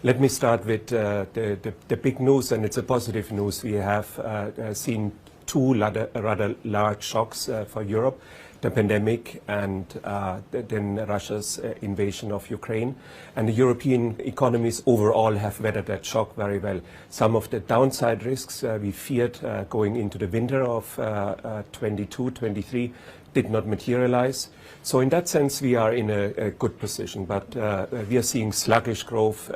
Let me start with the big news, and it's a positive news. We have seen two rather large shocks for Europe, the pandemic and then Russia's invasion of Ukraine. And the European economies overall have weathered that shock very well. Some of the downside risks we feared going into the winter of 22-23 did not materialize. So in that sense, we are in a good position. But we are seeing sluggish growth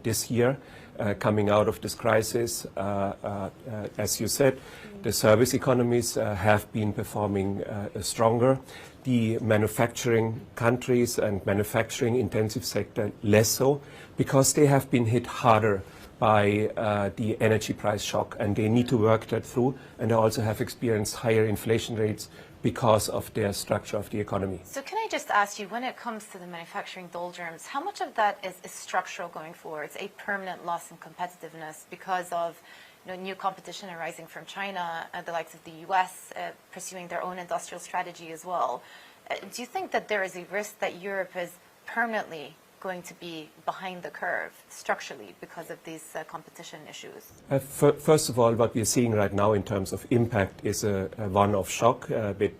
this year coming out of this crisis. As you said, the service economies have been performing stronger. The manufacturing countries and manufacturing intensive sector less so, because they have been hit harder by the energy price shock, and they need to work that through, and they also have experienced higher inflation rates because of their structure of the economy. So can I just ask you, when it comes to the manufacturing doldrums, how much of that is structural going forward? It's a permanent loss in competitiveness because of new competition arising from China and the likes of the US pursuing their own industrial strategy as well. Do you think that there is a risk that Europe is permanently going to be behind the curve structurally because of these competition issues? First of all, what we are seeing right now in terms of impact is a one-off shock with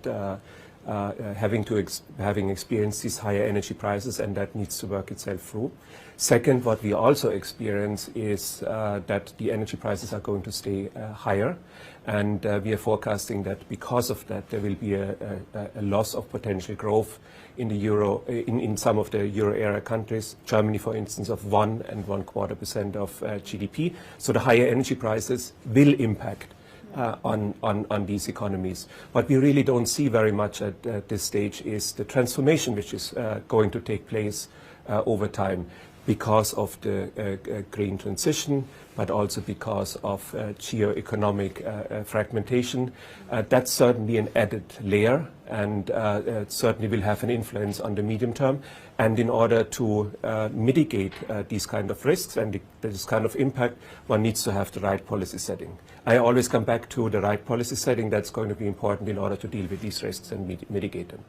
having experienced these higher energy prices, and that needs to work itself through. Second, what we also experience is that the energy prices are going to stay higher, and we are forecasting that because of that there will be a loss of potential growth in the in some of the euro area countries, Germany for instance, of 1.25% of GDP. So the higher energy prices will impact on these economies. What we really don't see very much at this stage is the transformation which is going to take place over time, because of the green transition, but also because of geo-economic fragmentation. That's certainly an added layer, and it certainly will have an influence on the medium term. And in order to mitigate these kind of risks and this kind of impact, one needs to have the right policy setting. I always come back to the right policy setting. That's going to be important in order to deal with these risks and mitigate them.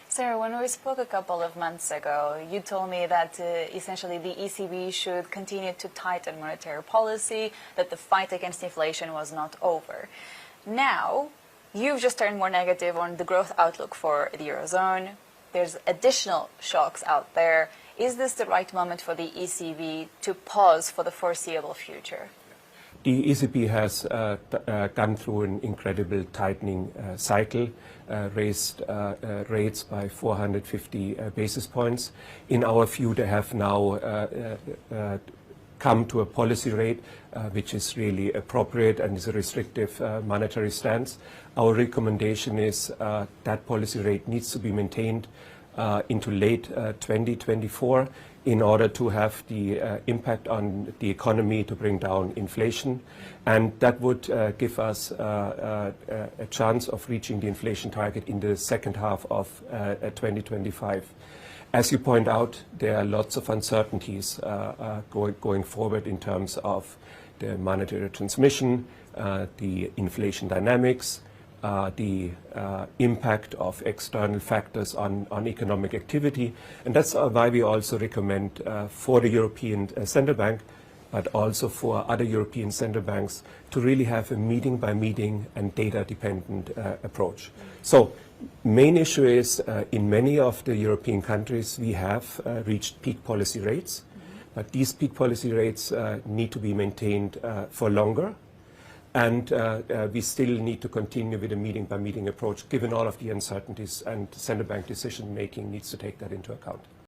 Sarah, when we spoke a couple of months ago, you told me that essentially the ECB should continue to tighten monetary policy, that the fight against inflation was not over. Now, you've just turned more negative on the growth outlook for the Eurozone. There's additional shocks out there. Is this the right moment for the ECB to pause for the foreseeable future? The ECB has gone through an incredible tightening cycle, raised rates by 450 basis points. In our view, they have now come to a policy rate which is really appropriate and is a restrictive monetary stance. Our recommendation is that policy rate needs to be maintained into late 2024 in order to have the impact on the economy to bring down inflation. And that would give us a chance of reaching the inflation target in the second half of 2025. As you point out, there are lots of uncertainties going forward in terms of the monetary transmission, the inflation dynamics, the impact of external factors on economic activity. And that's why we also recommend for the European Central Bank, but also for other European central banks, to really have a meeting-by-meeting and data-dependent approach. So main issue is in many of the European countries we have reached peak policy rates, but these peak policy rates need to be maintained for longer. And we still need to continue with a meeting-by-meeting approach, given all of the uncertainties, and central bank decision-making needs to take that into account.